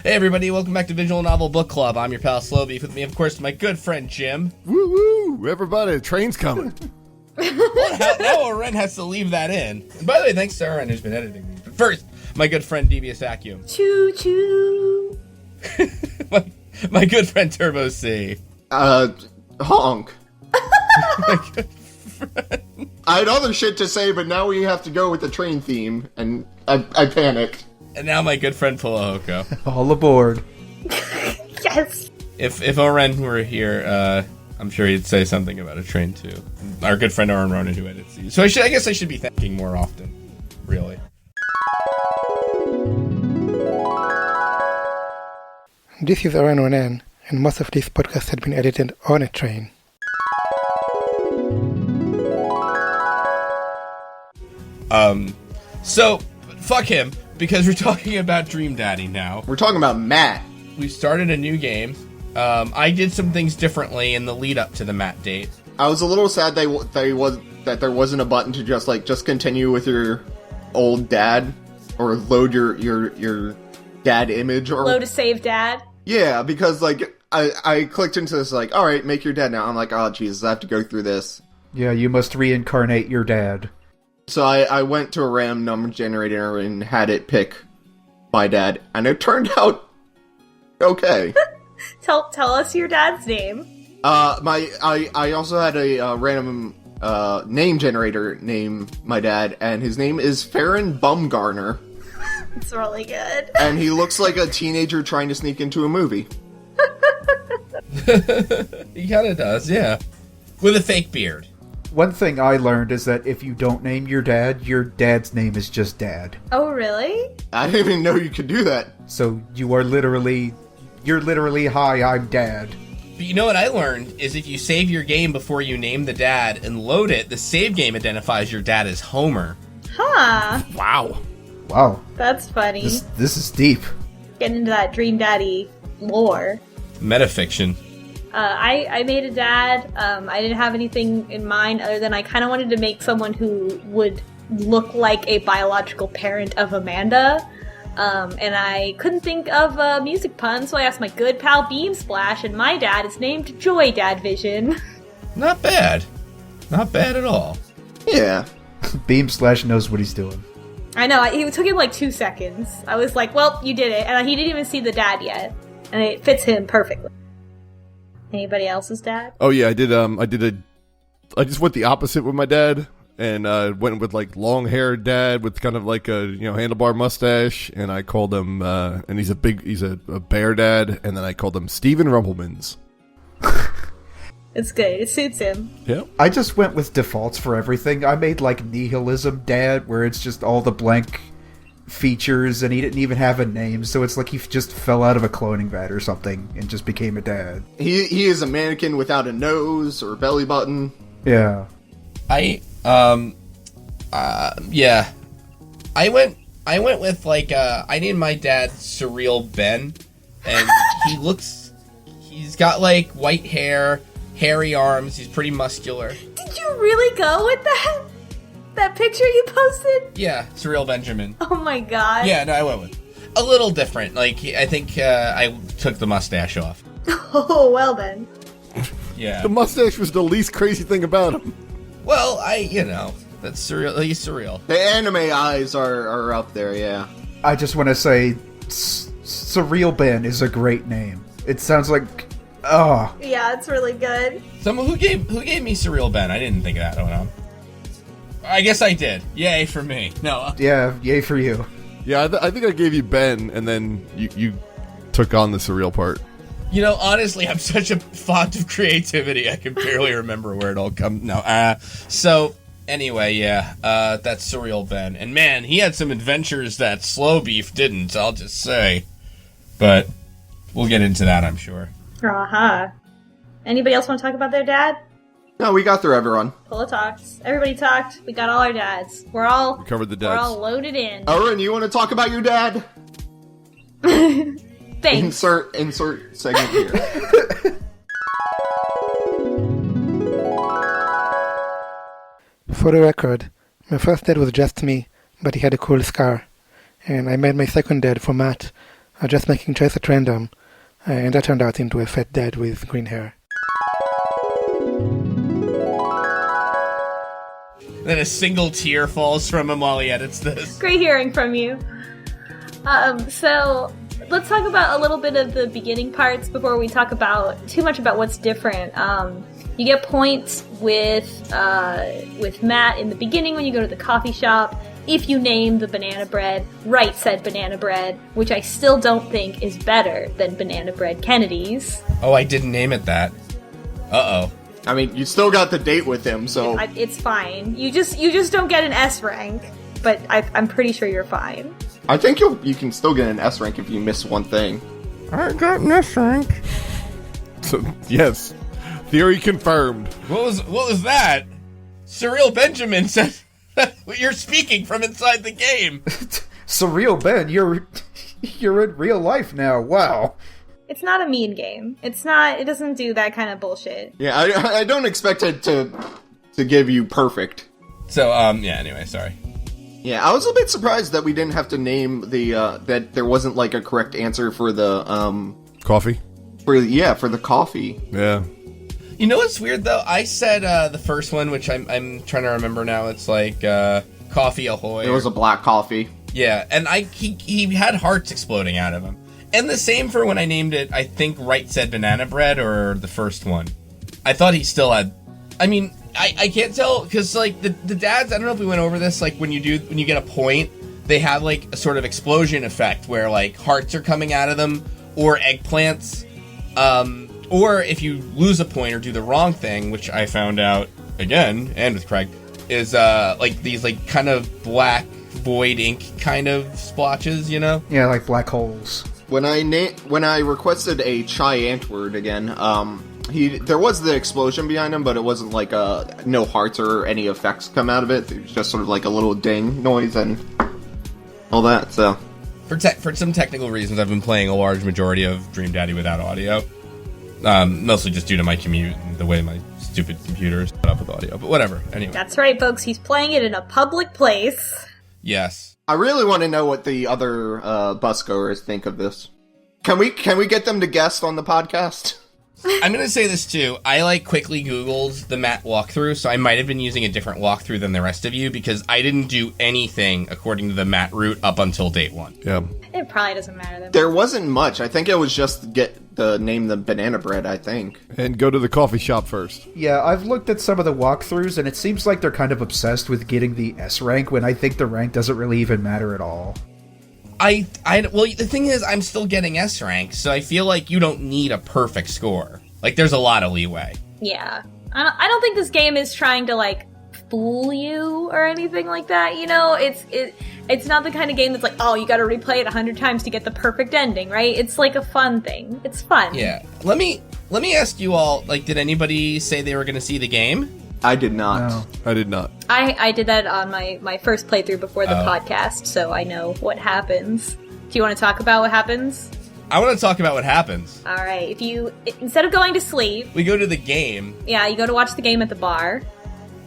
Hey everybody, welcome back to Visual Novel Book Club. I'm your pal Slowbeef. With me, of course, my good friend Jim. Woo woo! Everybody, the train's coming. Now Oren has to leave that in. And by the way, thanks to Oren who's been editing these. But first, my good friend Devious Vacuum. Choo choo. my good friend Turbo C. Honk. My good friend. I had other shit to say, but now we have to go with the train theme, and I panicked. And now my good friend Pulahoko. All aboard. Yes. If Oren were here, I'm sure he'd say something about a train too. Our good friend Oren Ronan who edits these. So I guess I should be thanking more often. Really. This is Oren Ronan, and most of this podcast had been edited on a train. So, fuck him, because we're talking about Dream Daddy now. We're talking about Matt. We started a new game. I did some things differently in the lead up to the Matt date. I was a little sad that there wasn't a button to just continue with your old dad, or load your dad image, or Load to save dad. Yeah, because I clicked into this all right, make your dad now. I'm like, oh Jesus, I have to go through this. Yeah, you must reincarnate your dad. So I went to a random number generator and had it pick my dad, and it turned out okay. Tell us your dad's name. I also had a random name generator name my dad, and his name is Farron Bumgarner. It's really good. And he looks like a teenager trying to sneak into a movie. He kind of does, yeah. With a fake beard. One thing I learned is that if you don't name your dad's name is just Dad. Oh, really? I didn't even know you could do that. So you're literally, hi, I'm Dad. But you know what I learned is if you save your game before you name the dad and load it, the save game identifies your dad as Homer. Huh. Wow. Wow. That's funny. This is deep. Getting into that Dream Daddy lore. Metafiction. I made a dad. I didn't have anything in mind other than I kind of wanted to make someone who would look like a biological parent of Amanda. And I couldn't think of a music pun, so I asked my good pal Beam Splash, and my dad is named Joy Dad Vision. Not bad. Not bad at all. Yeah. Beam Slash knows what he's doing. I know, it took him like 2 seconds. I was like, well, you did it. And he didn't even see the dad yet. And it fits him perfectly. Anybody else's dad? Oh yeah, I just went the opposite with my dad, and went with long haired dad with kind of like a handlebar mustache, and I called him and he's a bear dad, and then I called him Steven Rumpelmans. It's good. It suits him. Yeah. I just went with defaults for everything. I made Nihilism Dad, where it's just all the blank features, and he didn't even have a name, so it's like he just fell out of a cloning vat or something and just became a dad. He is a mannequin without a nose or belly button. Yeah. I went with I named my dad Surreal Ben, and he's got white hair, hairy arms, he's pretty muscular. Did you really go with that? That picture you posted? Yeah, Surreal Benjamin. Oh my god. Yeah, no, I went with a little different. I think I took the mustache off. Oh, well then. Yeah. The mustache was the least crazy thing about him. Well, that's surreal. He's surreal. The anime eyes are up there, yeah. I just want to say, Surreal Ben is a great name. It sounds like, Yeah, it's really good. Someone who gave me Surreal Ben. I didn't think of that. Hold on. I guess I did. Yay for me. No. Yeah, yay for you. Yeah, I think I gave you Ben, and then you took on the Surreal part. Honestly, I'm such a font of creativity, I can barely remember where it all comes. No, so, anyway, yeah, that's Surreal Ben. And man, he had some adventures that Slowbeef didn't, I'll just say. But, we'll get into that, I'm sure. Uh-huh. Anybody else want to talk about their dad? No, we got through everyone. Pulla talked. Everybody talked. We got all our dads. We covered the dads. We're all loaded in. Oren, you want to talk about your dad? Thanks. Insert segment here. For the record, my first dad was just me, but he had a cool scar. And I made my second dad for Matt, just making choice at random, and I turned out into a fat dad with green hair. Then a single tear falls from him while he edits this. Great hearing from you. So let's talk about a little bit of the beginning parts before we talk about too much about what's different. You get points with Matt in the beginning when you go to the coffee shop. If you name the banana bread, Wright said banana bread, which I still don't think is better than banana bread Kennedy's. Oh, I didn't name it that. Uh-oh. I mean, you still got the date with him, so... It's fine. You just don't get an S rank, but I'm pretty sure you're fine. I think you can still get an S rank if you miss one thing. I got an S rank. So, yes. Theory confirmed. What was that? Surreal Benjamin said you're speaking from inside the game. Surreal Ben, you're in real life now. Wow. It's not a mean game. It doesn't do that kind of bullshit. Yeah, I don't expect it to give you perfect. So, yeah, anyway, sorry. Yeah, I was a bit surprised that we didn't have to name the, that there wasn't, like, a correct answer for the, Coffee? for the coffee. Yeah. You know what's weird, though? I said, the first one, which I'm trying to remember now. It's like, Coffee Ahoy. It was a black coffee. Yeah, and he had hearts exploding out of him. And the same for when I named it, I think Wright said banana bread, or the first one. I thought he still had... I mean, I can't tell, because, like, the dads, I don't know if we went over this, like, when you get a point, they have, like, a sort of explosion effect, where, like, hearts are coming out of them, or eggplants, or if you lose a point or do the wrong thing, which I found out, again, and with Craig, is, like, these, like, kind of black void ink kind of splotches, you know? Yeah, like black holes. When I requested a Chai Antwoord again, there was the explosion behind him, but it wasn't like no hearts or any effects come out of it. It was just sort of like a little ding noise and all that. So, for some technical reasons, I've been playing a large majority of Dream Daddy without audio, mostly just due to my commute and the way my stupid computer is set up with audio. But whatever. Anyway, That's right, folks. He's playing it in a public place. yes. I really want to know what the other busgoers think of this. Can we get them to guest on the podcast? I'm going to say this too. I quickly Googled the Matt walkthrough, so I might have been using a different walkthrough than the rest of you because I didn't do anything according to the Matt route up until date 1. Yeah. It probably doesn't matter that much. There wasn't much. I think it was just name the banana bread, I think. And go to the coffee shop first. Yeah, I've looked at some of the walkthroughs, and it seems like they're kind of obsessed with getting the S rank, when I think the rank doesn't really even matter at all. Well, the thing is, I'm still getting S rank, so I feel like you don't need a perfect score. Like, there's a lot of leeway. Yeah. I don't think this game is trying to, fool you or anything like that, you know? It's not the kind of game that's like, oh, you gotta replay it 100 times to get the perfect ending, right? It's like a fun thing. It's fun. Yeah. Let me ask you all, did anybody say they were going to see the game? I did not. No. I did not. I did that on my first playthrough before the podcast, so I know what happens. Do you want to talk about what happens? I want to talk about what happens. All right. Instead of going to sleep, We go to the game. yeah, you go to watch the game at the bar.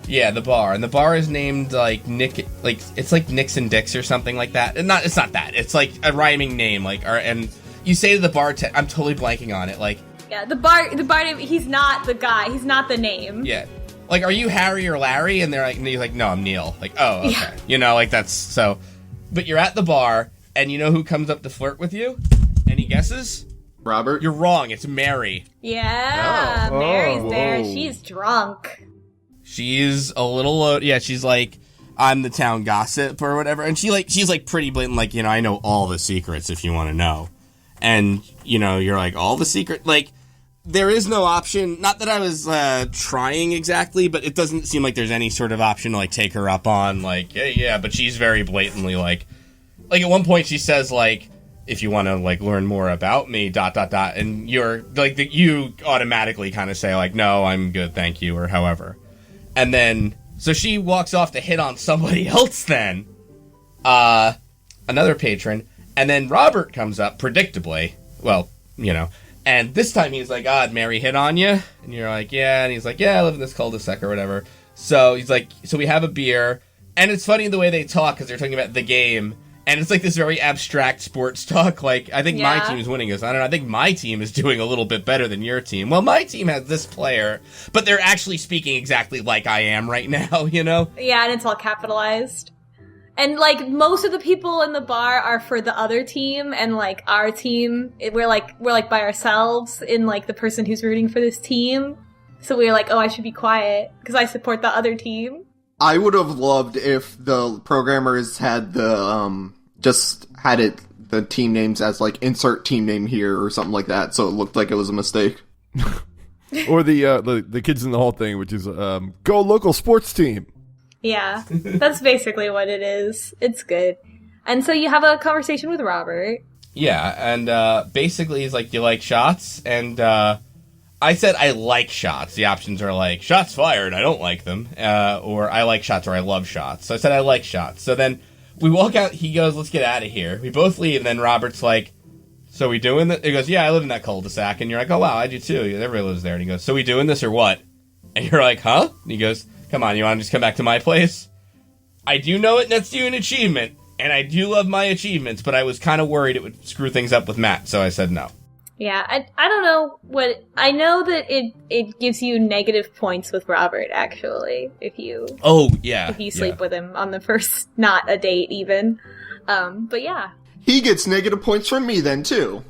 Yeah, the bar. And the bar is named, Nick... it's like Nicks and Dicks or something like that. And it's not that. It's, a rhyming name. And you say to the bartender... I'm totally blanking on it. Yeah, the bar name, he's not the guy. He's not the name. Yeah. Are you Harry or Larry? And you're like, no, I'm Neil. Oh, okay. Yeah. You know, that's... So... But you're at the bar, and you know who comes up to flirt with you? Any guesses? Robert? You're wrong. It's Mary. Yeah, Oh. Mary's there. Whoa. She's drunk. She's a little... yeah, she's I'm the town gossip or whatever. And she's pretty blatant, I know all the secrets if you want to know. And, you're all the secret... there is no option... Not that I was trying exactly, but it doesn't seem like there's any sort of option to, take her up on, yeah, but she's very blatantly, at one point she says, if you want to, learn more about me, ... And you're, you automatically kind of say, no, I'm good, thank you, or however. And then, so she walks off to hit on somebody else then. Another patron. And then Robert comes up, predictably. Well, And this time he's like, Mary hit on you? And you're like, yeah. And he's like, yeah, I live in this cul-de-sac or whatever. So he's like, so we have a beer. And it's funny the way they talk, because they're talking about the game. And it's like this very abstract sports talk. Like, I think my Yeah. team is winning this. I don't know. I think my team is doing a little bit better than your team. Well, my team has this player, but they're actually speaking exactly like I am right now, you know? Yeah, and it's all capitalized. And, like, most of the people in the bar are for the other team, and, like, our team, we're by ourselves in, like, the person who's rooting for this team. So we're like, oh, I should be quiet, because I support the other team. I would have loved if the programmers had the, the team names as, like, insert team name here or something like that, so it looked like it was a mistake. Or the kids in the hall thing, which is, go local sports team. Yeah, that's basically what it is. It's good. And so you have a conversation with Robert. Yeah, and basically he's like, do you like shots? And I said I like shots. The options are like, shots fired, I don't like them. Or I like shots, or I love shots. So I said I like shots. So then we walk out, he goes, let's get out of here. We both leave, and then Robert's like, so we doing this? He goes, yeah, I live in that cul-de-sac. And you're like, oh, wow, I do too. Everybody lives there. And he goes, so we doing this or what? And you're like, huh? And he goes, come on, you want to just come back to my place? I do know it nets you an achievement, and I do love my achievements, but I was kind of worried it would screw things up with Matt, so I said no. Yeah, I don't know what... I know that it gives you negative points with Robert, actually, if you... Oh, yeah. If you sleep with him on the first, not a date, even. But yeah. He gets negative points from me then, too.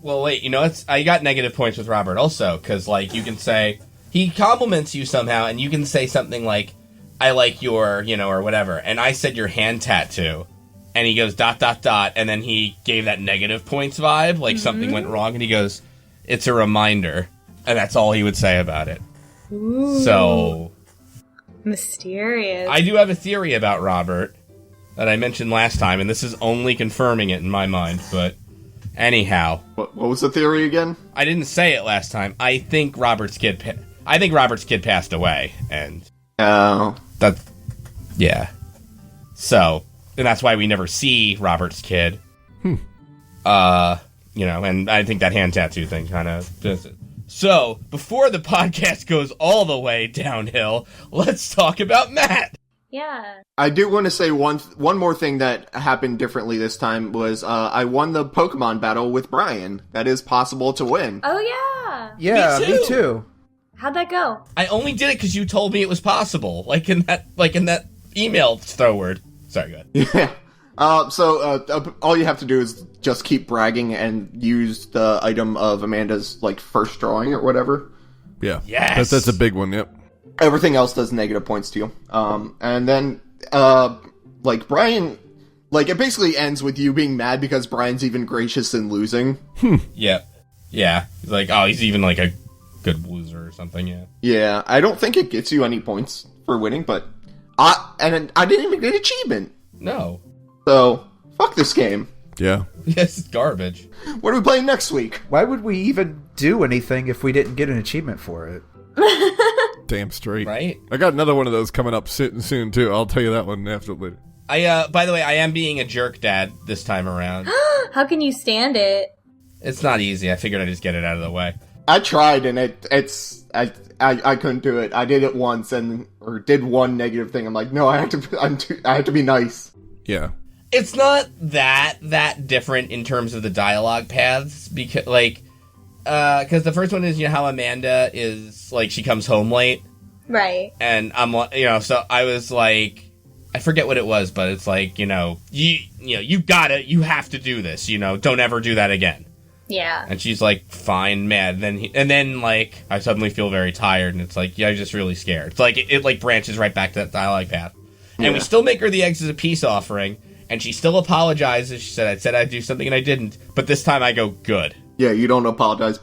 Well, wait, I got negative points with Robert also, because, like, you can say... He compliments you somehow, and you can say something like, I like your, or whatever. And I said your hand tattoo. And he goes, ... And then he gave that negative points vibe, like something went wrong. And he goes, it's a reminder. And that's all he would say about it. Ooh. So... Mysterious. I do have a theory about Robert that I mentioned last time, and this is only confirming it in my mind, but... Anyhow. What was the theory again? I didn't say it last time. I think Robert's kid passed away, and... Oh. Yeah. So, and that's why we never see Robert's kid. And I think that hand tattoo thing kind of does it. So, before the podcast goes all the way downhill, let's talk about Matt! Yeah. I do want to say one more thing that happened differently this time was I won the Pokemon battle with Brian. That is possible to win. Oh, yeah. Yeah, me too. How'd that go? I only did it because you told me it was possible, like in that email forward. Sorry, go ahead. Yeah. So all you have to do is just keep bragging and use the item of Amanda's first drawing or whatever. Yeah. Yes. That's a big one. Yep. Everything else does negative points to you. And then Brian, it basically ends with you being mad because Brian's even gracious in losing. Yep. Yeah. He's like, oh, he's even a good loser or something. Yeah. Yeah. I don't think it gets you any points for winning, but I didn't even get an achievement. No. So fuck this game. Yeah. Yes, it's garbage. What are we playing next week? Why would we even do anything if we didn't get an achievement for it? Damn straight. Right? I got another one of those coming up soon too. I'll tell you that one after later. By the way, I am being a jerk dad this time around. How can you stand it? It's not easy. I figured I'd just get it out of the way. I tried and I couldn't do it. I did it once or did one negative thing. I'm like, no, I have to be nice. Yeah. It's not that different in terms of the dialogue paths because the first one is how Amanda is she comes home late, right? And I'm so I was like, I forget what it was, but it's you have to do this, don't ever do that again. Yeah. And she's like, fine, mad. And then I suddenly feel very tired, and it's I'm just really scared. It's it branches right back to that dialogue path, and we still make her the eggs as a peace offering, and she still apologizes. She said, I said I'd do something and I didn't, but this time I go good. Yeah, you don't apologize ...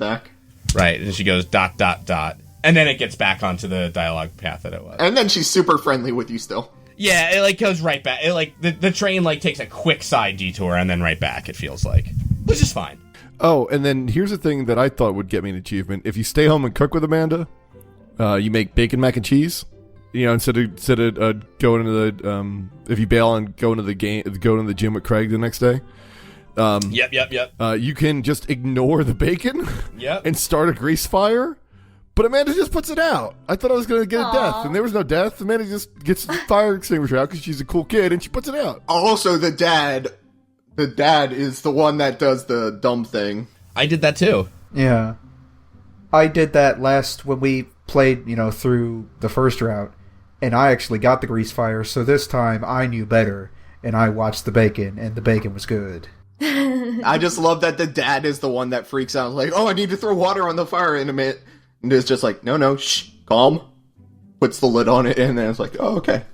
Right, and she goes ... And then it gets back onto the dialogue path that it was. And then she's super friendly with you still. Yeah, it goes right back. It the train takes a quick side detour and then right back, it feels like. Which is fine. Oh, and then here's the thing that I thought would get me an achievement. If you stay home and cook with Amanda, you make bacon mac and cheese. Instead of going to the if you bail and go to the gym with Craig the next day. Yep. You can just ignore the bacon Yep. and start a grease fire, But Amanda just puts it out. I thought I was going to get a death, and there was no death. Amanda just gets the fire extinguisher out because she's a cool kid, and she puts it out. Also, the dad is the one that does the dumb thing. I did that too. Yeah. I did that when we played, through the first route, and I actually got the grease fire, so this time I knew better, and I watched the bacon, and the bacon was good. I just love that the dad is the one that freaks out, like, oh, I need to throw water on the fire in a minute. And it's just like, no, shh, calm. Puts the lid on it, and then it's like, oh, okay.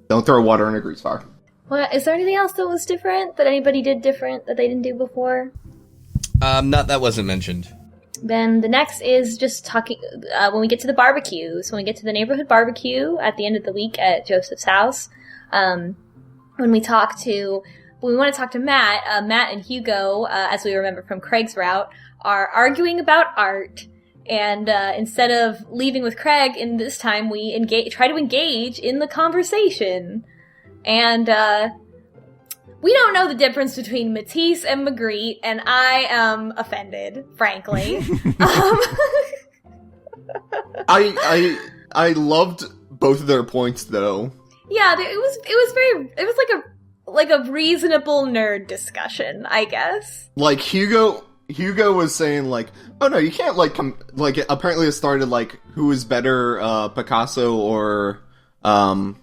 Don't throw water in a grease fire. Well, is there anything else that was different, that anybody did different, that they didn't do before? That wasn't mentioned. Then the next is just talking, when we get to the barbecues, when we get to the neighborhood barbecue at the end of the week at Joseph's house, when we want to talk to Matt, Matt and Hugo, as we remember from Craig's route, are arguing about art. And instead of leaving with Craig, in this time we try to engage in the conversation. And we don't know the difference between Matisse and Magritte, and I am offended, frankly. I loved both of their points, though. Yeah, it was like a reasonable nerd discussion, I guess. Like Hugo was saying, like, oh no, you can't, like, apparently it started, like, who is better, Picasso or, Van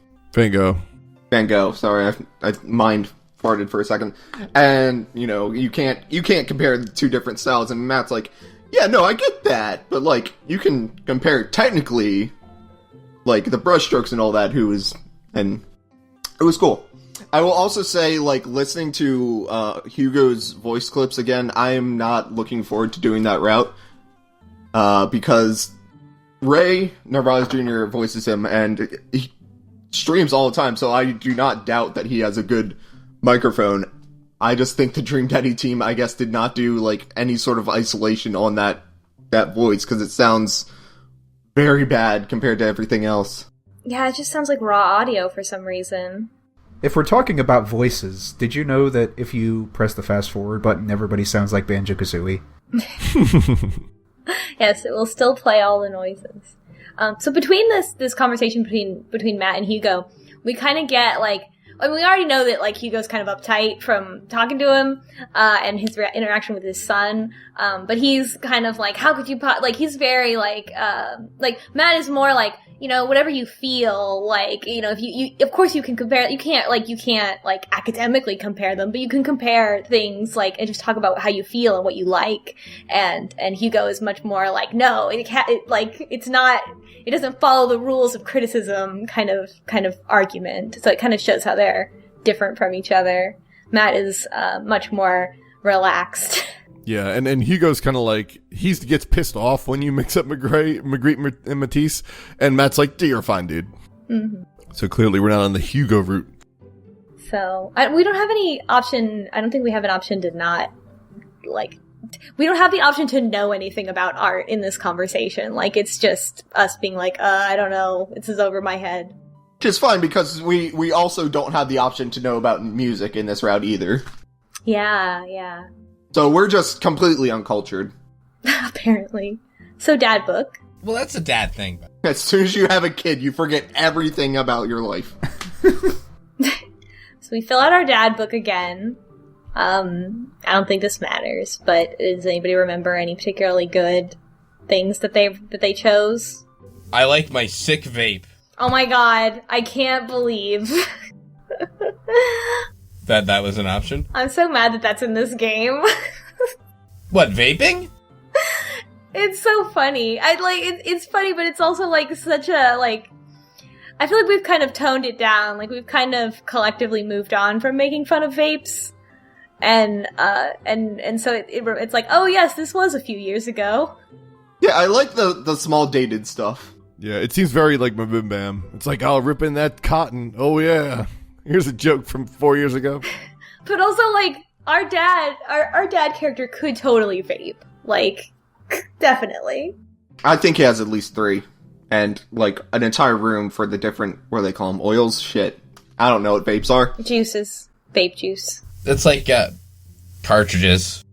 Gogh, sorry, I mind farted for a second, and, you can't compare the two different styles, and Matt's like, yeah, no, I get that, but, like, you can compare technically, like, the brushstrokes and all that, and it was cool. I will also say, like, listening to Hugo's voice clips again, I am not looking forward to doing that route. Because Ray Narvaez Jr. voices him, and he streams all the time, so I do not doubt that he has a good microphone. I just think the Dream Daddy team, I guess, did not do, like, any sort of isolation on that voice, because it sounds very bad compared to everything else. Yeah, it just sounds like raw audio for some reason. If we're talking about voices, did you know that if you press the fast forward button, everybody sounds like Banjo-Kazooie? Yes, it will still play all the noises. So between this conversation between Matt and Hugo, we kind of get, like, I mean, we already know that, like, Hugo's kind of uptight from talking to him, and his interaction with his son, but he's kind of like, how could you, like, he's very, like, Matt is more like, whatever you feel, like, if you of course you can compare, you can't academically compare them, but you can compare things, like, and just talk about how you feel and what you like, and Hugo is much more like, no, it doesn't follow the rules of criticism kind of argument, so it kind of shows how they're different from each other. Matt is much more relaxed. Yeah, and Hugo's kind of like, he gets pissed off when you mix up Magritte and Matisse, and Matt's like, you're fine, dude. Mm-hmm. So clearly we're not on the Hugo route. So, we don't have any option, I don't think we have an option to not, like, we don't have the option to know anything about art in this conversation. Like, it's just us being like, I don't know, this is over my head. Which is fine, because we also don't have the option to know about music in this route either. Yeah. So we're just completely uncultured. Apparently. So dad book. Well, that's a dad thing. As soon as you have a kid, you forget everything about your life. So we fill out our dad book again. I don't think this matters, but does anybody remember any particularly good things that they chose? I like my sick vape. Oh my god, I can't believe that was an option. I'm so mad that that's in this game. What, vaping? It's so funny. It's funny, but it's also like such a, like, I feel like we've kind of toned it down. Like, we've kind of collectively moved on from making fun of vapes. And so it's like, oh yes, this was a few years ago. Yeah, I like the small dated stuff. Yeah, it seems very like Mabim Bam. It's like, I'll rip in that cotton. Oh yeah. Here's a joke from 4 years ago. But also, like, our dad character could totally vape. Like, definitely. I think he has at least 3. And, like, an entire room for the different, what do they call them, oils? Shit. I don't know what vapes are. Juices. Vape juice. It's like, cartridges.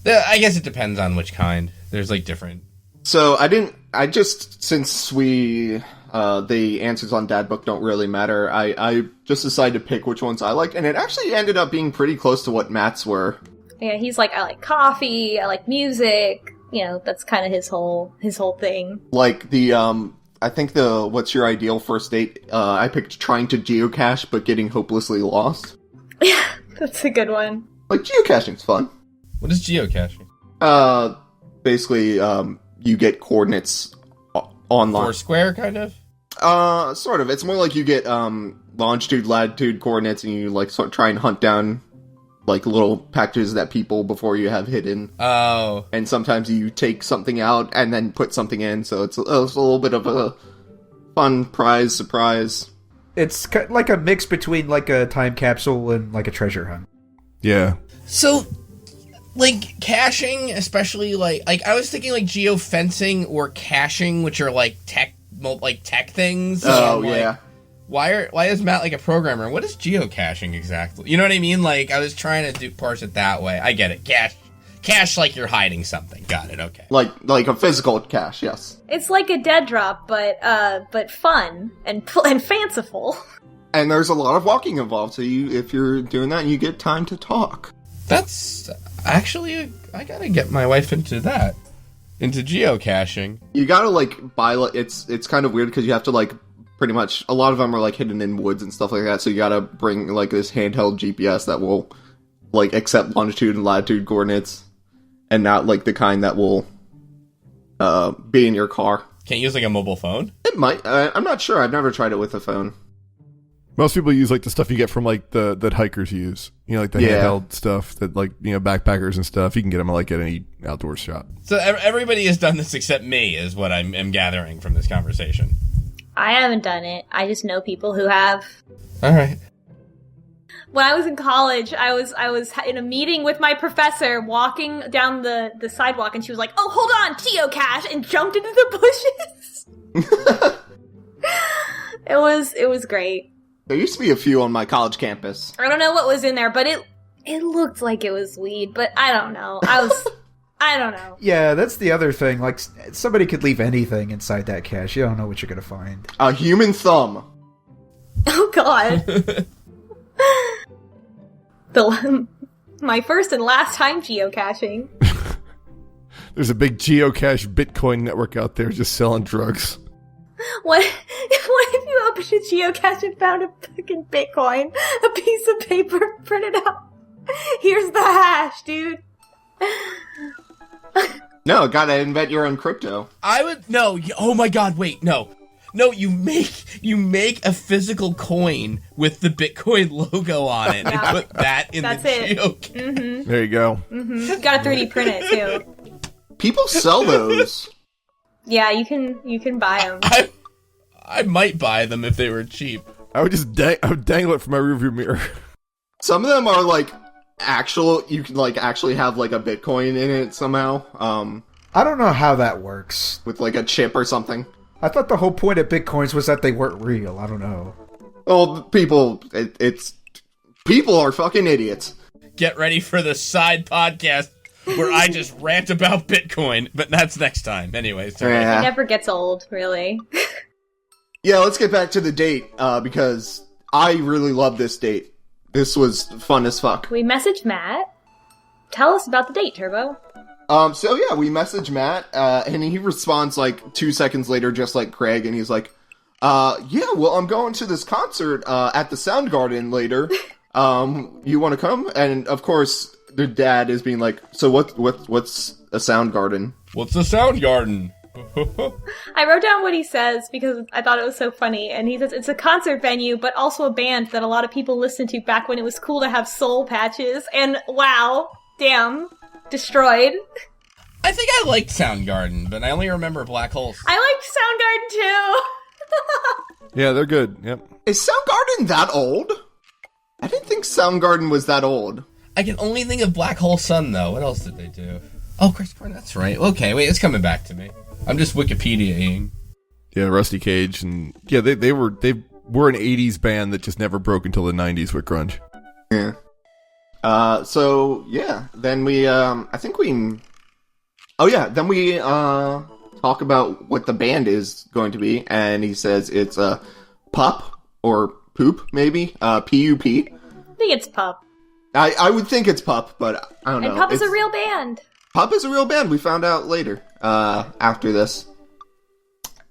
I guess it depends on which kind. There's, like, different So since the answers on Dad Book don't really matter, I just decided to pick which ones I liked, and it actually ended up being pretty close to what Matt's were. Yeah, he's like, I like coffee, I like music. You know, that's kind of his whole thing. Like I think what's your ideal first date? I picked trying to geocache but getting hopelessly lost. Yeah, that's a good one. Like, geocaching's fun. What is geocaching? Basically, you get coordinates online. Foursquare, kind of? Sort of. It's more like you get longitude, latitude coordinates, and you like sort of try and hunt down like little packages that people before you have hidden. Oh. And sometimes you take something out and then put something in, so it's a little bit of a fun prize surprise. It's like a mix between like a time capsule and like a treasure hunt. Yeah. So, like, caching, especially, like I was thinking, like, geofencing or caching, which are, like, tech things. Oh, like, yeah. Why is Matt, like, a programmer? What is geocaching exactly? You know what I mean? Like, I was trying to parse it that way. I get it. Cache like you're hiding something. Got it, okay. Like a physical cache, yes. It's like a dead drop, but fun and fanciful. And there's a lot of walking involved, so if you're doing that, you get time to talk. That's actually, I gotta get my wife into that. Into geocaching. You gotta, like, buy, like, it's kind of weird because you have to, like, pretty much, a lot of them are, like, hidden in woods and stuff like that, so you gotta bring, like, this handheld GPS that will, like, accept longitude and latitude coordinates, and not, like, the kind that will, be in your car. Can't use, like, a mobile phone? It might. I'm not sure. I've never tried it with a phone. Most people use like the stuff you get from like that hikers use. You know, like the handheld stuff that like, you know, backpackers and stuff. You can get them like at any outdoor shop. So everybody has done this except me, is what I'm gathering from this conversation. I haven't done it. I just know people who have. All right. When I was in college, I was in a meeting with my professor, walking down the sidewalk, and she was like, "Oh, hold on, geocache," and jumped into the bushes. It was great. There used to be a few on my college campus. I don't know what was in there, but it looked like it was weed, but I don't know. I don't know. Yeah, that's the other thing. Like, somebody could leave anything inside that cache. You don't know what you're gonna find. A human thumb. Oh, God. My first and last time geocaching. There's a big geocache Bitcoin network out there just selling drugs. What if you opened a geocache and found a fucking Bitcoin? A piece of paper printed out. Here's the hash, dude. No, gotta invent your own crypto. No, oh my god, wait, no. No, you make a physical coin with the Bitcoin logo on it and put that in That's the it. geocache. Mm-hmm. There you go. Mm-hmm. You gotta 3D print it, too. People sell those. Yeah, you can buy them. I might buy them if they were cheap. I would just dangle it from my rearview mirror. Some of them are like actual. You can like actually have like a Bitcoin in it somehow. I don't know how that works. With like a chip or something. I thought the whole point of Bitcoins was that they weren't real. I don't know. Well, people are fucking idiots. Get ready for the side podcast where I just rant about Bitcoin, but that's next time. Anyway, sorry. Yeah. It never gets old, really. Yeah, let's get back to the date, because I really love this date. This was fun as fuck. We messaged Matt. Tell us about the date, Turbo. So yeah, we messaged Matt, and he responds like 2 seconds later, just like Craig, and he's like, yeah, well, I'm going to this concert, at the Soundgarden later. You want to come? And of course, their dad is being like, so what's a Soundgarden? What's a Soundgarden? I wrote down what he says because I thought it was so funny, and he says it's a concert venue, but also a band that a lot of people listened to back when it was cool to have soul patches, and wow, damn, destroyed. I think I liked Soundgarden, but I only remember Black Holes. I liked Soundgarden too! Yeah, they're good. Yep. Is Soundgarden that old? I didn't think Soundgarden was that old. I can only think of Black Hole Sun, though. What else did they do? Oh, Chris Corn, that's right. Okay, wait, it's coming back to me. I'm just Wikipediaing. Yeah, Rusty Cage, and yeah, they were an '80s band that just never broke until the '90s with grunge. Yeah. So yeah, then we then we talk about what the band is going to be, and he says it's a Pup or Poop, maybe P-U-P. I think it's Pup. I would think it's Pup, but I don't know. And Pup is a real band. Pup is a real band. We found out later after this,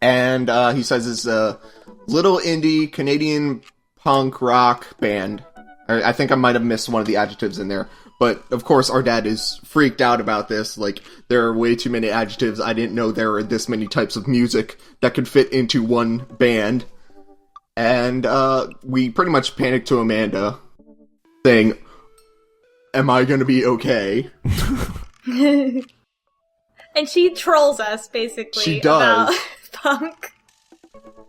and he says it's a little indie Canadian punk rock band. I think I might have missed one of the adjectives in there. But, of course, our dad is freaked out about this. Like, there are way too many adjectives. I didn't know there were this many types of music that could fit into one band. And we pretty much panicked to Amanda, saying, am I going to be okay? And she trolls us, basically, she does. about punk.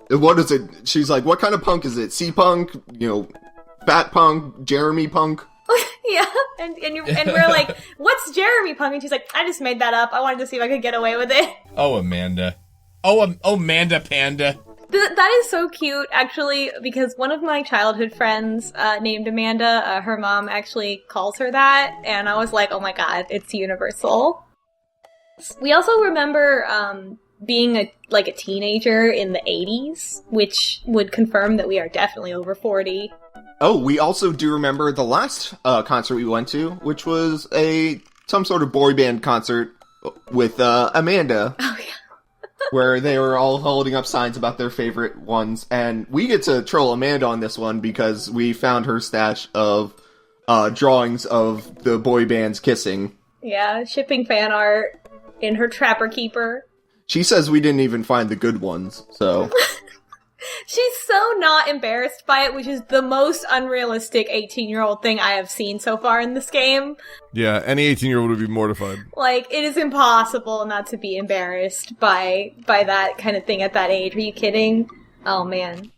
What is it? She's like, what kind of punk is it? C-punk? Fat punk? Jeremy punk? Yeah, and we're like, what's Jeremy Punk? And she's like, I just made that up. I wanted to see if I could get away with it. Oh, Amanda. Oh, Amanda Panda. That is so cute, actually, because one of my childhood friends named Amanda, her mom actually calls her that, and I was like, oh my god, it's universal. We also remember being a teenager in the 80s, which would confirm that we are definitely over 40. Oh, we also do remember the last concert we went to, which was some sort of boy band concert with Amanda. Oh, yeah. Where they were all holding up signs about their favorite ones. And we get to troll Amanda on this one because we found her stash of drawings of the boy bands kissing. Yeah, shipping fan art in her Trapper Keeper. She says we didn't even find the good ones, so... She's so not embarrassed by it, which is the most unrealistic 18-year-old thing I have seen so far in this game. Yeah, any 18-year-old would be mortified. Like, it is impossible not to be embarrassed by that kind of thing at that age. Are you kidding? Oh, man.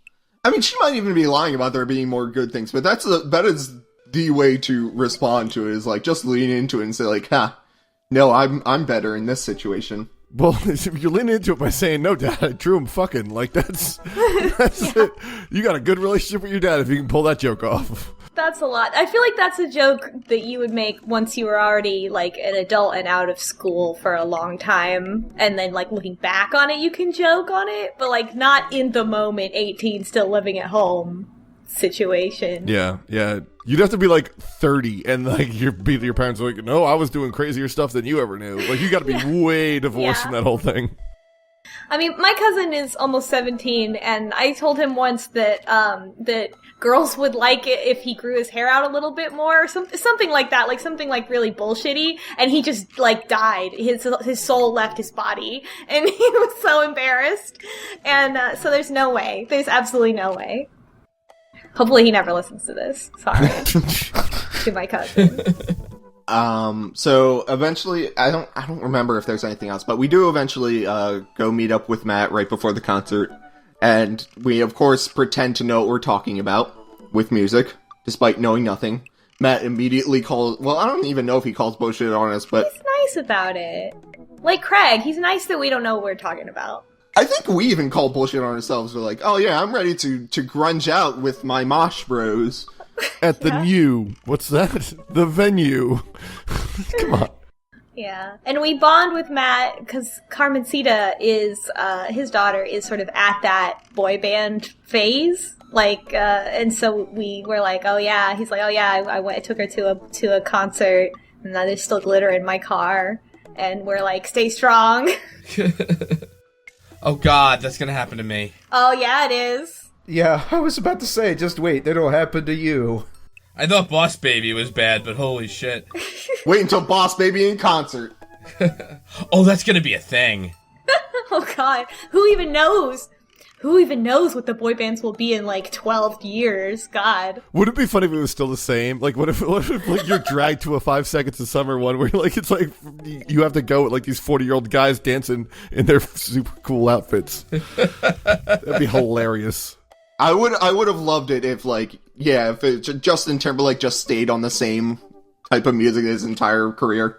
I mean, she might even be lying about there being more good things, but that is the way to respond to it, is like, just lean into it and say like, no, I'm better in this situation. Well, if you're leaning into it by saying, no, Dad, I drew him fucking, like, that's it. You got a good relationship with your dad if you can pull that joke off. That's a lot. I feel like that's a joke that you would make once you were already, like, an adult and out of school for a long time. And then, like, looking back on it, you can joke on it. But, like, not in the moment, 18, still living at home situation. Yeah. You'd have to be, like, 30, and, like, your parents are like, no, I was doing crazier stuff than you ever knew. Like, you gotta be way divorced from that whole thing. I mean, my cousin is almost 17, and I told him once that girls would like it if he grew his hair out a little bit more, or something like that, like something like really bullshitty, and he just like died. His soul left his body, and he was so embarrassed. And so there's no way. There's absolutely no way. Hopefully he never listens to this. Sorry. To my cousin. So eventually, I don't remember if there's anything else, but we do eventually go meet up with Matt right before the concert, and we of course pretend to know what we're talking about with music, despite knowing nothing. Matt immediately calls, well, I don't even know if he calls bullshit on us, but... He's nice about it. Like Craig, he's nice that we don't know what we're talking about. I think we even call bullshit on ourselves. We're like, oh yeah, I'm ready to grunge out with my mosh bros. At the what's that? The venue. Come on. Yeah. And we bond with Matt because Carmencita is, his daughter is sort of at that boy band phase. Like, and so we were like, oh yeah. He's like, oh yeah, I took her to a concert, and now there's still glitter in my car. And we're like, stay strong. Oh god, that's gonna happen to me. Oh yeah, it is. Yeah, I was about to say, just wait, that'll happen to you. I thought Boss Baby was bad, but holy shit. Wait until Boss Baby in concert. Oh, that's gonna be a thing. Oh god, who even knows? Who even knows what the boy bands will be in, like, 12 years? God. Would it be funny if it was still the same? Like, what if like, you're dragged to a 5 Seconds of Summer one where, like, it's like you have to go with, like, these 40-year-old guys dancing in their super cool outfits. That'd be hilarious. I would have loved it if, like, yeah, if Justin Timberlake just stayed on the same type of music his entire career.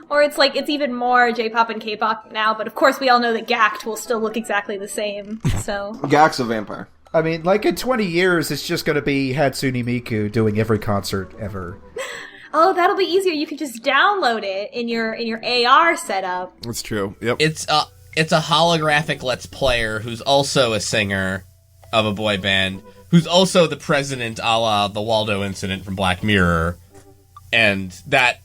Or it's like, it's even more J-pop and K-pop now, but of course we all know that Gact will still look exactly the same, so... Gact's a vampire. I mean, like, in 20 years, it's just gonna be Hatsune Miku doing every concert ever. Oh, that'll be easier. You can just download it in your AR setup. That's true, yep. It's it's a holographic Let's Player who's also a singer of a boy band, who's also the president, a la the Waldo incident from Black Mirror, and that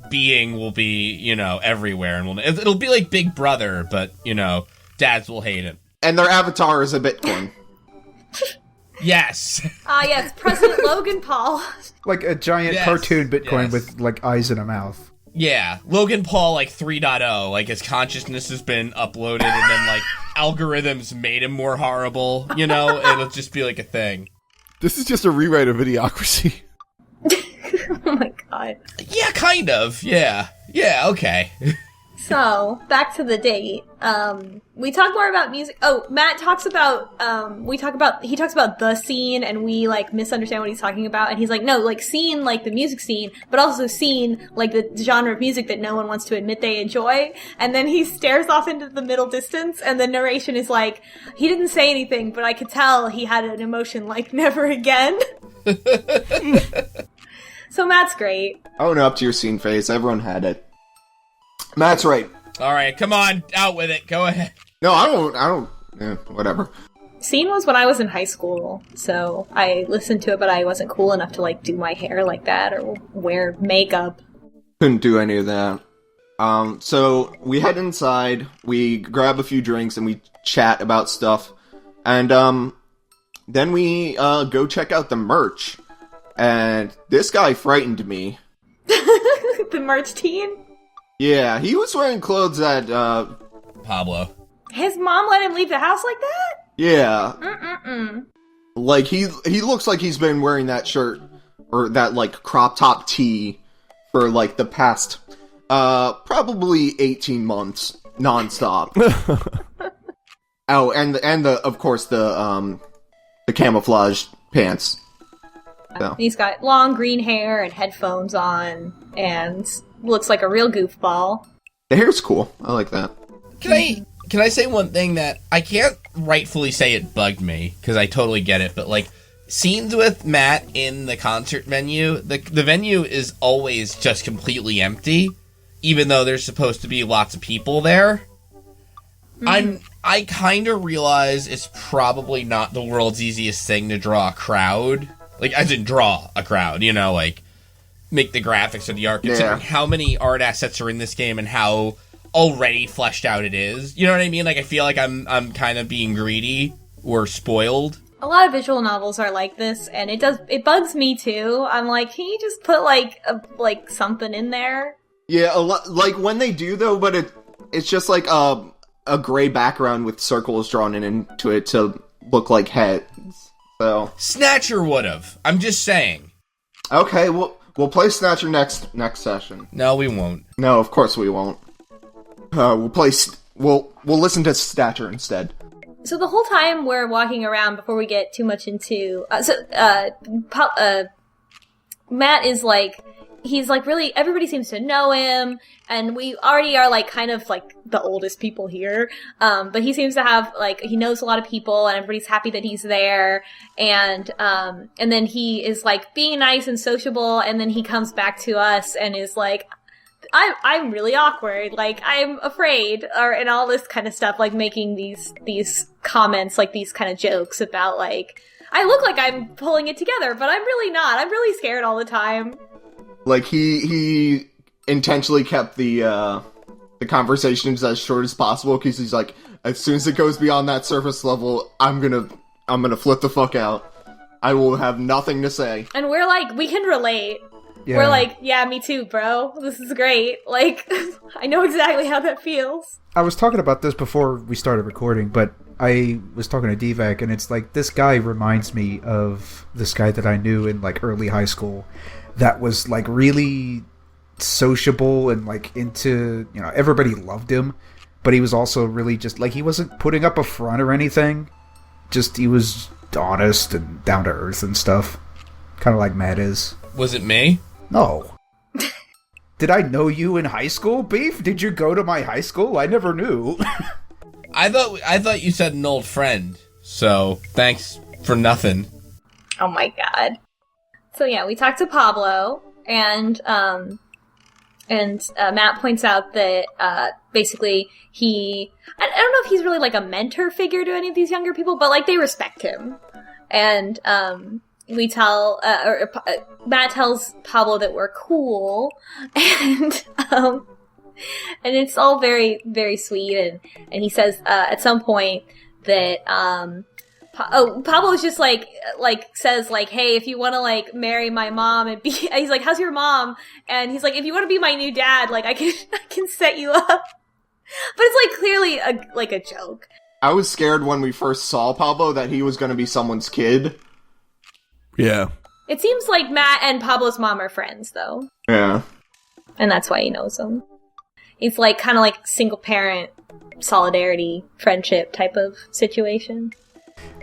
being will be, you know, everywhere, and it'll be like Big Brother, but, you know, dads will hate him. And their avatar is a Bitcoin. Yes. Yes, President Logan Paul. Like a giant cartoon Bitcoin with, like, eyes in a mouth. Yeah, Logan Paul, like, 3.0, like, his consciousness has been uploaded, and then, like, algorithms made him more horrible, you know? It'll just be, like, a thing. This is just a rewrite of Idiocracy. Oh my god. Yeah, kind of, yeah. Yeah, okay. So, back to the date. We talk more about music. Oh, Matt talks about, he talks about the scene, and we, like, misunderstand what he's talking about, and he's like, no, like, scene, like, the music scene, but also scene, like, the genre of music that no one wants to admit they enjoy, and then he stares off into the middle distance, and the narration is like, he didn't say anything, but I could tell he had an emotion like, never again. So Matt's great. Own up to your scene phase. Everyone had it. Matt's right. All right, come on, out with it. Go ahead. No, I don't. Whatever. Scene was when I was in high school, so I listened to it, but I wasn't cool enough to, like, do my hair like that or wear makeup. Couldn't do any of that. So we head inside, we grab a few drinks, and we chat about stuff. And, then we, go check out the merch. And this guy frightened me. The merch teen? Yeah, he was wearing clothes that, Pablo. His mom let him leave the house like that? Yeah. Mm-mm-mm. Like, he looks like he's been wearing that shirt, or that, like, crop top tee for, like, the past, probably 18 months, nonstop. Oh, and of course, the camouflage pants. So. He's got long green hair and headphones on, and looks like a real goofball. The hair's cool. I like that. Can I say one thing that I can't rightfully say it bugged me, because I totally get it, but, like, scenes with Matt in the concert venue, the venue is always just completely empty, even though there's supposed to be lots of people there. Mm-hmm. I kind of realize it's probably not the world's easiest thing to draw a crowd. Like, as in draw a crowd, you know, like, make the graphics or the art, considering how many art assets are in this game and how already fleshed out it is. You know what I mean? Like, I feel like I'm kind of being greedy or spoiled. A lot of visual novels are like this, and it bugs me too. I'm like, can you just put, like, something in there? Yeah, like, when they do, though, but it's just, like, a gray background with circles drawn into it to look like heads. So. Snatcher would've. I'm just saying. Okay, we'll play Snatcher next session. No, we won't. No, of course we won't. We'll listen to Snatcher instead. So the whole time we're walking around, before we get too much into, Matt is like, he's like really, everybody seems to know him, and we already are like kind of like the oldest people here, but he seems to have like, he knows a lot of people, and everybody's happy that he's there, and then he is like being nice and sociable, and then he comes back to us and is like, I'm really awkward, like, I'm afraid, and all this kind of stuff, like making these comments, like these kind of jokes about like, I look like I'm pulling it together, but I'm really not, I'm really scared all the time. Like, he intentionally kept the conversations as short as possible, because he's like, as soon as it goes beyond that surface level, I'm gonna flip the fuck out. I will have nothing to say. And we're like, we can relate. Yeah. We're like, yeah, me too, bro. This is great. Like, I know exactly how that feels. I was talking about this before we started recording, but I was talking to DVac, and it's like, this guy reminds me of this guy that I knew in, like, early high school that was, like, really sociable and, like, into, you know, everybody loved him, but he was also really just, like, he wasn't putting up a front or anything. Just, he was honest and down to earth and stuff. Kind of like Matt is. Was it me? No. Did I know you in high school, Beef? Did you go to my high school? I never knew. I thought you said an old friend, so thanks for nothing. Oh my god. So yeah, we talked to Pablo, and And Matt points out that basically I don't know if he's really like a mentor figure to any of these younger people, but like they respect him. And Matt tells Pablo that we're cool, and it's all very, very sweet. And he says at some point that Pablo's just says hey, if you want to like marry my mom and be, he's like, how's your mom? And he's like, if you want to be my new dad, like I can set you up. But it's like clearly a joke. I was scared when we first saw Pablo that he was going to be someone's kid. Yeah. It seems like Matt and Pablo's mom are friends, though. Yeah. And that's why he knows him. It's like kind of like single parent solidarity, friendship type of situation.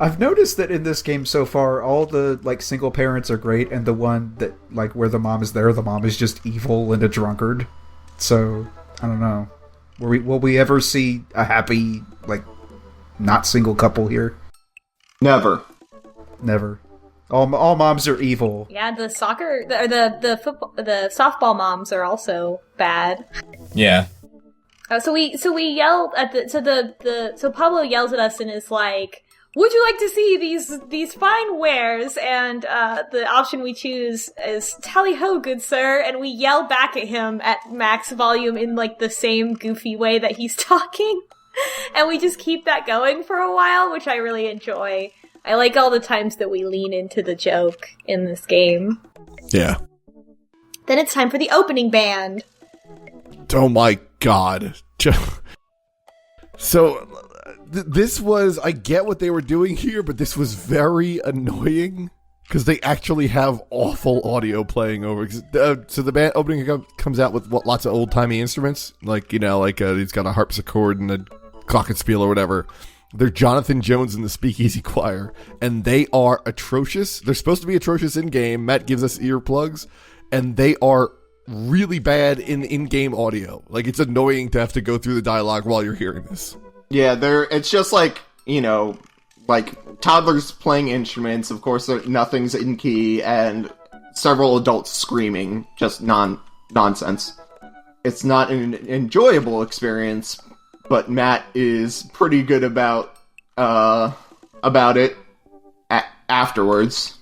I've noticed that in this game so far, all the like single parents are great, and the one that like where the mom is there, the mom is just evil and a drunkard. So I don't know. Will we ever see a happy like not single couple here? Never. All moms are evil. Yeah, the soccer or the football, the softball moms are also bad. Yeah. So we yelled at so Pablo yells at us and is like, would you like to see these fine wares? And the option we choose is tally ho, good sir. And we yell back at him at max volume in like the same goofy way that he's talking. And we just keep that going for a while, which I really enjoy. I like all the times that we lean into the joke in this game. Yeah. Then it's time for the opening band. Oh my god. So, this was, I get what they were doing here, but this was very annoying, because they actually have awful audio playing over. So the band opening comes out with lots of old-timey instruments, like, he's got a harpsichord and a glockenspiel or whatever. They're Jonathan Jones and the Speakeasy Choir, and they are atrocious. They're supposed to be atrocious in-game. Matt gives us earplugs, and they are really bad in-game audio. Like, it's annoying to have to go through the dialogue while you're hearing this. Yeah, it's just like, like toddlers playing instruments. Of course, nothing's in key, and several adults screaming, just nonsense. It's not an enjoyable experience, but Matt is pretty good about it afterwards.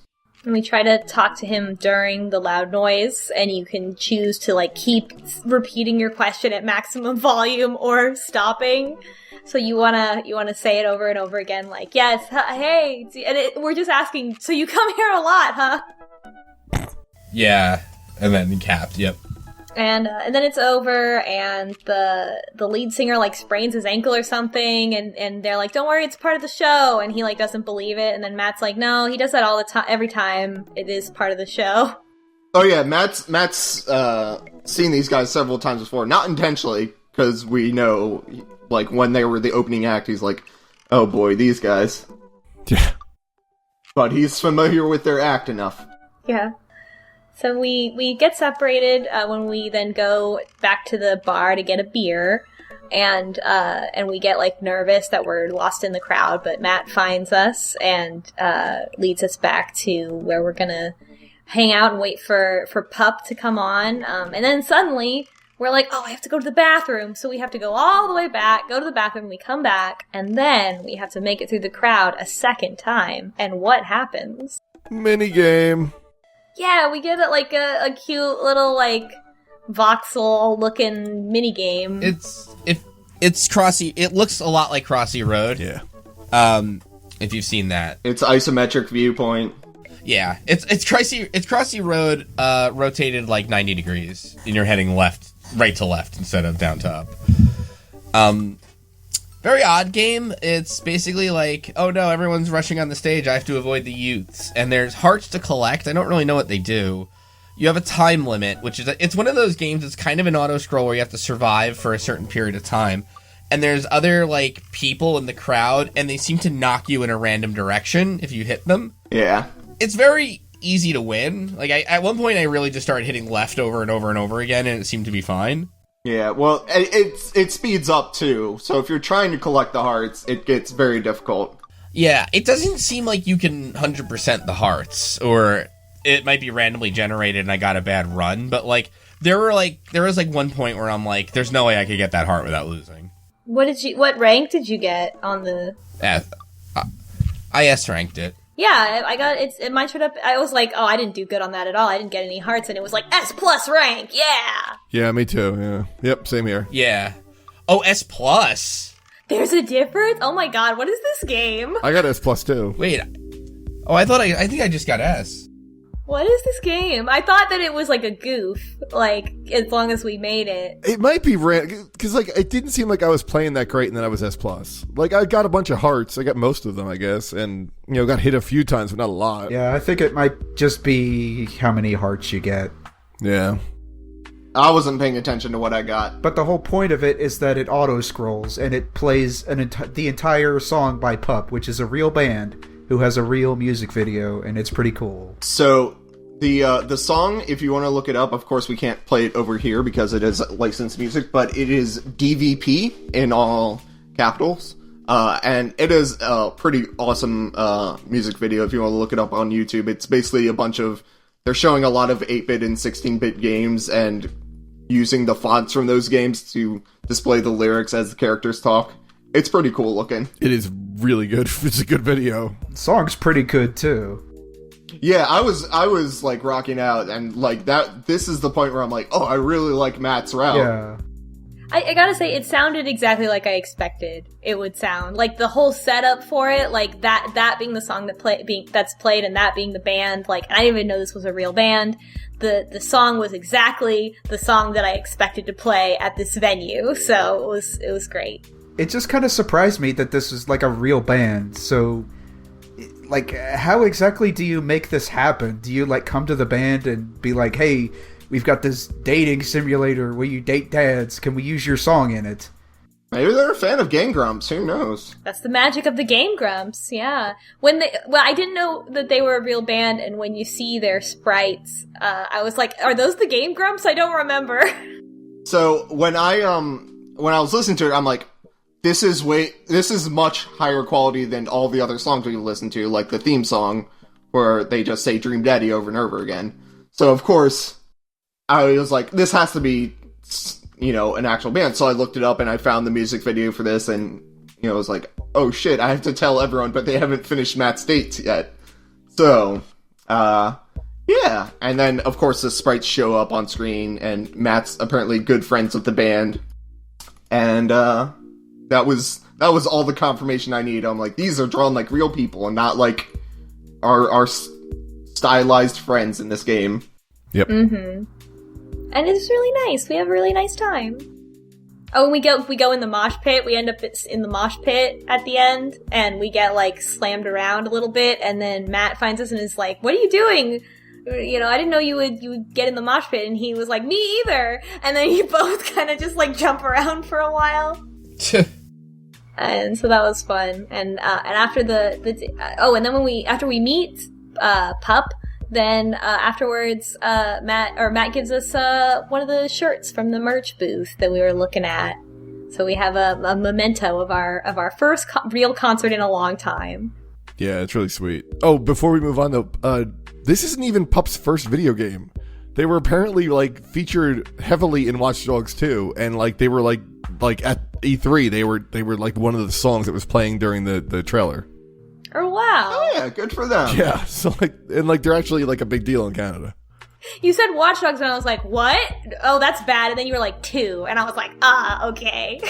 And we try to talk to him during the loud noise, and you can choose to like keep repeating your question at maximum volume or stopping. So you wanna say it over and over again, like, yes, hey, and we're just asking, so you come here a lot, huh? Yeah, and then capped, yep. And then it's over, and the lead singer like sprains his ankle or something, and they're like, "Don't worry, it's part of the show." And he like doesn't believe it, and then Matt's like, "No, he does that all the time. Every time, it is part of the show." Oh yeah, Matt's seen these guys several times before, not intentionally, because we know, like when they were the opening act, he's like, "Oh boy, these guys." Yeah. But he's familiar with their act enough. Yeah. So we get separated when we then go back to the bar to get a beer, and we get like nervous that we're lost in the crowd, but Matt finds us and leads us back to where we're gonna hang out and wait for Pup to come on, and then suddenly we're like, oh, I have to go to the bathroom, so we have to go all the way back, go to the bathroom, we come back, and then we have to make it through the crowd a second time, and what happens? Minigame. Yeah, we get like a cute little like voxel looking mini game. It's Crossy. It looks a lot like Crossy Road. Yeah. If you've seen that, it's isometric viewpoint. Yeah, it's Crossy Road rotated like 90 degrees, and you're heading right to left instead of down to up. Very odd game. It's basically like, oh no, everyone's rushing on the stage, I have to avoid the youths. And there's hearts to collect. I don't really know what they do. You have a time limit, which is, it's one of those games, it's kind of an auto-scroll where you have to survive for a certain period of time. And there's other, like, people in the crowd, and they seem to knock you in a random direction if you hit them. Yeah. It's very easy to win. Like, at one point I really just started hitting left over and over and over again, and it seemed to be fine. Yeah, well, it speeds up, too. So if you're trying to collect the hearts, it gets very difficult. Yeah, it doesn't seem like you can 100% the hearts, or it might be randomly generated and I got a bad run, but, like, there was like one point where I'm like, there's no way I could get that heart without losing. What rank did you get on the? I S ranked it. Yeah, I got it. Mine showed up. I was like, oh, I didn't do good on that at all. I didn't get any hearts, and it was like S+ rank. Yeah. Yeah, me too. Yeah. Yep. Same here. Yeah. Oh, S+. There's a difference. Oh my god, what is this game? I got S+ too. Wait. Oh, I think I just got S. What is this game? I thought that it was like a goof, like, as long as we made it. It might be random, because, like, it didn't seem like I was playing that great and then I was S+. Like, I got a bunch of hearts. I got most of them, I guess, and, got hit a few times, but not a lot. Yeah, I think it might just be how many hearts you get. Yeah. I wasn't paying attention to what I got. But the whole point of it is that it auto-scrolls, and it plays the entire song by Pup, which is a real band who has a real music video, and it's pretty cool. So, the song, if you want to look it up, of course we can't play it over here because it is licensed music, but it is DVP in all capitals. And it is a pretty awesome music video if you want to look it up on YouTube. It's basically they're showing a lot of 8-bit and 16-bit games and using the fonts from those games to display the lyrics as the characters talk. It's pretty cool looking. It is really good. It's a good video. The song's pretty good too. Yeah, I was like rocking out, and like that. This is the point where I'm like, oh, I really like Matt's route. Yeah. I gotta say, it sounded exactly like I expected it would sound. Like, the whole setup for it, like, that being the song that's played, and that being the band, like, I didn't even know this was a real band. The song was exactly the song that I expected to play at this venue, so it was great. It just kind of surprised me that this is, like, a real band, so, like, how exactly do you make this happen? Do you, like, come to the band and be like, hey, we've got this dating simulator where you date dads, can we use your song in it? Maybe they're a fan of Game Grumps, who knows? That's the magic of the Game Grumps, yeah. I didn't know that they were a real band, and when you see their sprites, I was like, are those the Game Grumps? I don't remember. So, when I was listening to it, I'm like, this is much higher quality than all the other songs we listen to, like the theme song, where they just say Dream Daddy over and over again. So, of course, I was like, this has to be, an actual band. So I looked it up and I found the music video for this, and, I was like, oh shit, I have to tell everyone, but they haven't finished Matt's dates yet. So, yeah. And then, of course, the sprites show up on screen, and Matt's apparently good friends with the band. And, that was all the confirmation I need. I'm like, these are drawn like real people and not like our stylized friends in this game. Yep. Mm-hmm. And it's really nice. We have a really nice time. Oh, and we go in the mosh pit. We end up in the mosh pit at the end, and we get like slammed around a little bit. And then Matt finds us and is like, "What are you doing? I didn't know you would get in the mosh pit." And he was like, "Me either." And then you both kind of just like jump around for a while. And so that was fun. And after and then after we meet Pup, then afterwards Matt gives us one of the shirts from the merch booth that we were looking at. So we have a memento of our first real concert in a long time. Yeah, it's really sweet. Oh, before we move on though, this isn't even Pup's first video game. They were apparently like featured heavily in Watch Dogs 2, and like they were like at E3 they were like one of the songs that was playing during the trailer. Oh wow. Oh yeah, good for them. Yeah, so like they're actually like a big deal in Canada. You said Watch Dogs and I was like, what? Oh, that's bad. And then you were like 2, and I was like, okay.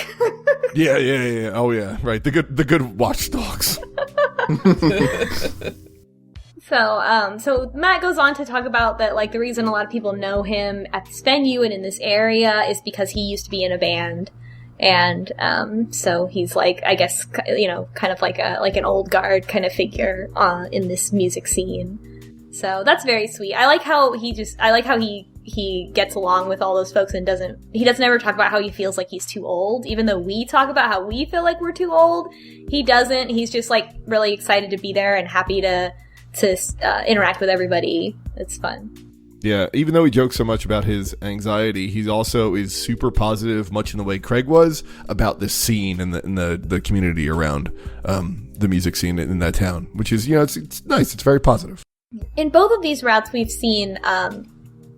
Yeah. Oh yeah, right. The good Watch Dogs. So Matt goes on to talk about that, like, the reason a lot of people know him at this venue and in this area is because he used to be in a band. And, so he's like, I guess, kind of like an old guard kind of figure, in this music scene. So that's very sweet. I like how he gets along with all those folks and doesn't ever talk about how he feels like he's too old, even though we talk about how we feel like we're too old. He doesn't. He's just like really excited to be there and happy to interact with everybody. It's fun. Yeah, even though he jokes so much about his anxiety, he also is super positive, much in the way Craig was, about the scene and the community around the music scene in that town, which is, it's nice. It's very positive. In both of these routes, we've seen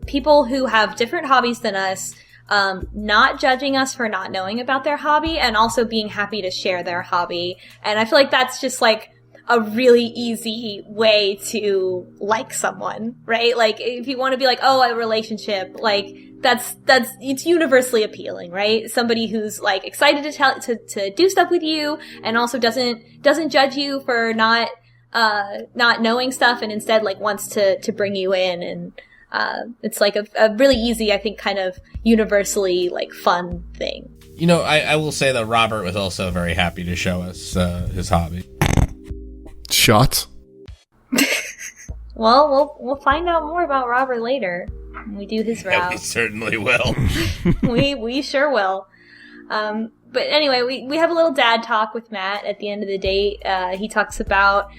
people who have different hobbies than us, not judging us for not knowing about their hobby, and also being happy to share their hobby. And I feel like that's just like a really easy way to like someone, right? Like, if you want to be like, oh, a relationship, like, it's universally appealing, right? Somebody who's like excited to do stuff with you, and also doesn't judge you for not knowing stuff, and instead like wants to bring you in. And it's like a really easy, I think, kind of universally like fun thing. You know, I will say that Robert was also very happy to show us his hobby. Shots. Well, we'll find out more about Robert later when we do his route. Yeah, we certainly will. we sure will. But anyway, we have a little dad talk with Matt at the end of the date. He talks about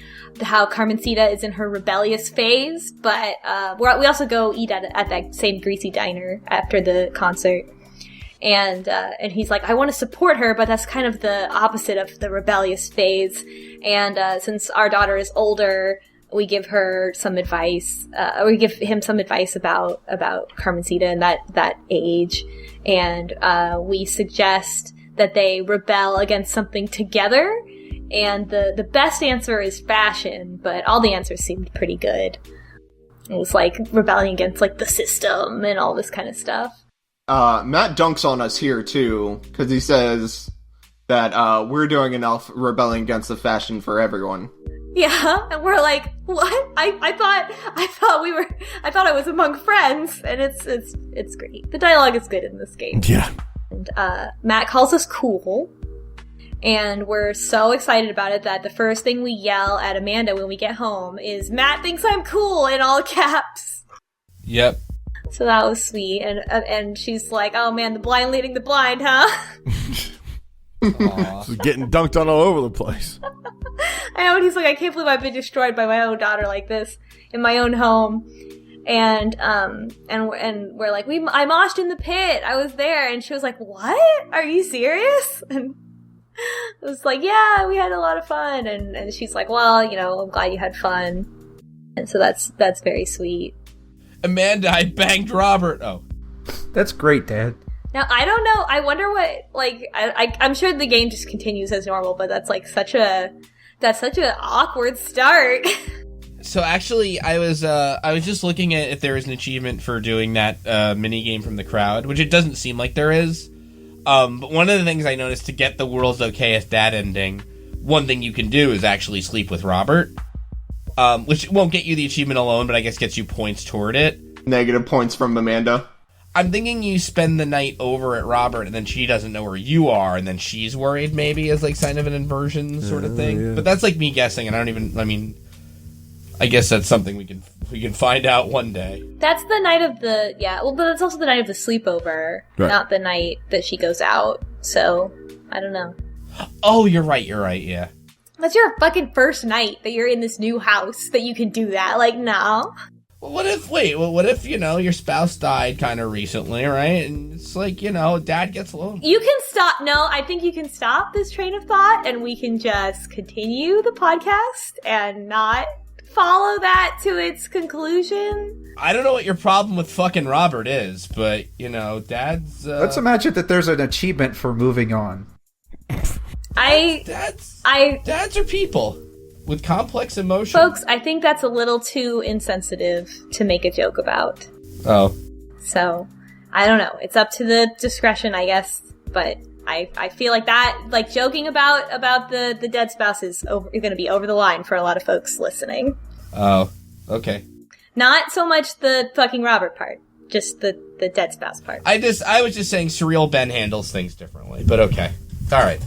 how Carmencita is in her rebellious phase, but we also go eat at that same greasy diner after the concert. And he's like, I want to support her, but that's kind of the opposite of the rebellious phase. And since our daughter is older, we give her some advice, or we give him some advice about Carmencita and that age. And we suggest that they rebel against something together. And the best answer is fashion, but all the answers seemed pretty good. It was like rebelling against like the system and all this kind of stuff. Matt dunks on us here too, because he says that we're doing enough rebelling against the fashion for everyone. Yeah, and we're like, what? I thought I was among friends, and it's great. The dialogue is good in this game. Yeah. And Matt calls us cool, and we're so excited about it that the first thing we yell at Amanda when we get home is, "Matt thinks I'm cool," in all caps. Yep. So that was sweet, and she's like, "Oh man, the blind leading the blind, huh?" Getting dunked on all over the place. I know, and he's like, "I can't believe I've been destroyed by my own daughter like this in my own home." And we're like, I moshed in the pit. I was there. And she was like, "What? Are you serious?" And I was like, "Yeah, we had a lot of fun." And she's like, "Well, you know, I'm glad you had fun." And so that's very sweet. Amanda, I banged Robert. Oh. That's great, Dad. Now, I don't know. I wonder what, like, I'm sure the game just continues as normal, but that's like such an awkward start. So actually, I was just looking at if there was an achievement for doing that minigame from the crowd, which it doesn't seem like there is. But one of the things I noticed to get the world's okayest dad ending, one thing you can do is actually sleep with Robert, which won't get you the achievement alone, but I guess gets you points toward it. Negative points from Amanda. I'm thinking you spend the night over at Robert, and then she doesn't know where you are, and then she's worried maybe as like sign of an inversion sort of thing. Yeah. But that's like me guessing, and I guess that's something we can find out one day. That's the night of the, but that's also the night of the sleepover, right. Not the night that she goes out. So, I don't know. Oh, you're right, yeah. That's your fucking first night that you're in this new house that you can do that. Like, no. Well, what if, your spouse died kind of recently, right? And it's like, dad gets alone. You can stop. No, I think you can stop this train of thought and we can just continue the podcast and not follow that to its conclusion. I don't know what your problem with fucking Robert is, but, dad's... Let's imagine that there's an achievement for moving on. Dads are people with complex emotions. Folks, I think that's a little too insensitive to make a joke about. Oh. So, I don't know. It's up to the discretion, I guess, but I feel like that, like, joking about the dead spouse is going to be over the line for a lot of folks listening. Oh, okay. Not so much the fucking Robert part, just the dead spouse part. I was just saying Surreal Ben handles things differently, but okay. All right.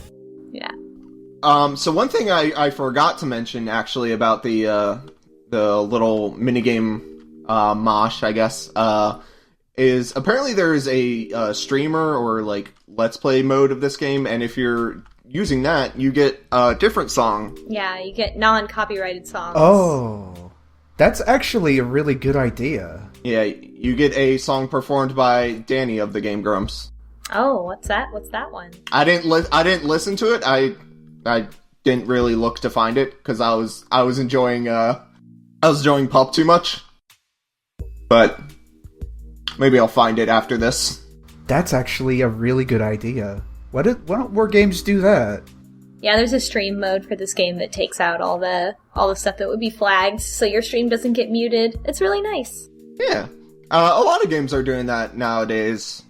Yeah. So one thing I forgot to mention, actually, about the little minigame mosh, I guess, is apparently there's a streamer or, like, Let's Play mode of this game, and if you're using that, you get a different song. Yeah, you get non-copyrighted songs. Oh, that's actually a really good idea. Yeah, you get a song performed by Danny of the Game Grumps. Oh, what's that? What's that one? I didn't listen to it. I didn't really look to find it because I was enjoying Pup too much. But Maybe I'll find it after this. That's actually a really good idea. Why don't more games do that? Yeah, there's a stream mode for this game that takes out all the stuff that would be flagged, so your stream doesn't get muted. It's really nice. Yeah. A lot of games are doing that nowadays.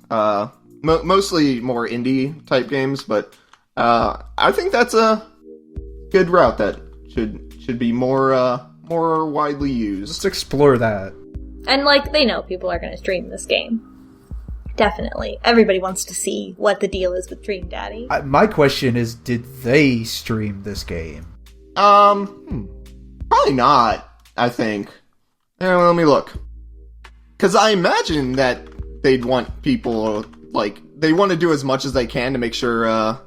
Mostly more indie type games, but I think that's a good route that should be more widely used. Let's explore that. And, like, they know people are going to stream this game. Definitely. Everybody wants to see what the deal is with Dream Daddy. My question is, did they stream this game? Probably not, I think. Let me look. Because I imagine that they'd want people, like, they want to do as much as they can to make sure,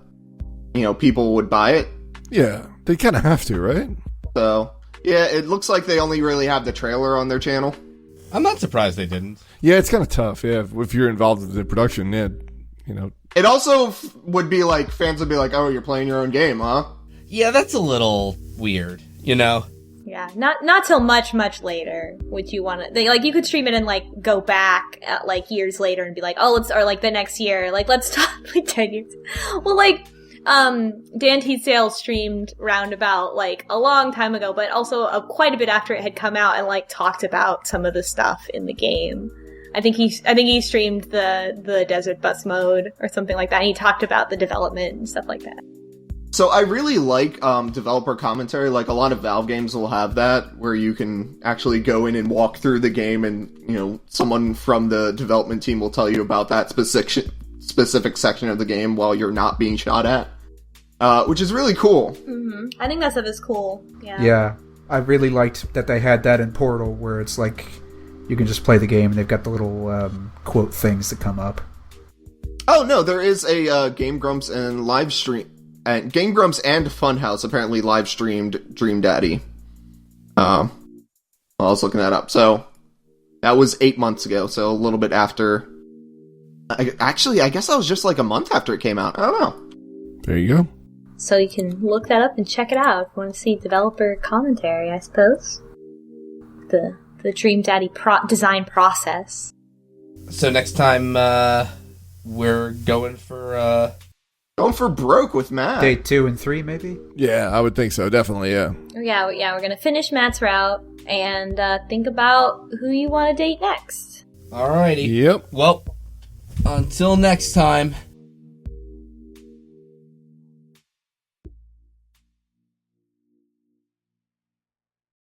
people would buy it. Yeah, they kind of have to, right? So, yeah, it looks like they only really have the trailer on their channel. I'm not surprised they didn't. Yeah, it's kind of tough. Yeah, if you're involved in the production, yeah, It also would be like, fans would be like, oh, you're playing your own game, huh? Yeah, that's a little weird, Yeah, not till much later would you want to. You could stream it and go back years later and be like, oh, or the next year, let's talk 10 years. Well, Dan Teasdale streamed roundabout a long time ago, but also quite a bit after it had come out and talked about some of the stuff in the game. I think he streamed the desert bus mode or something like that. And he talked about the development and stuff like that. So I really like developer commentary. A lot of Valve games will have that, where you can actually go in and walk through the game, and someone from the development team will tell you about that specific section of the game while you're not being shot at. Which is really cool. Mm-hmm. I think that stuff is cool. Yeah. Yeah, I really liked that they had that in Portal, where it's you can just play the game and they've got the little quote things that come up. Oh no, there is a Game Grumps and live stream, and Game Grumps and Funhouse apparently live streamed Dream Daddy. I was looking that up. So that was 8 months ago. So a little bit after. I guess that was just a month after it came out. I don't know. There you go. So you can look that up and check it out if you want to see developer commentary, I suppose. The Dream Daddy design process. So next time, we're going for... Going for broke with Matt. Day 2 and 3, maybe? Yeah, I would think so. Definitely, yeah. Yeah, we're going to finish Matt's route and think about who you want to date next. Alrighty. Yep. Well, until next time...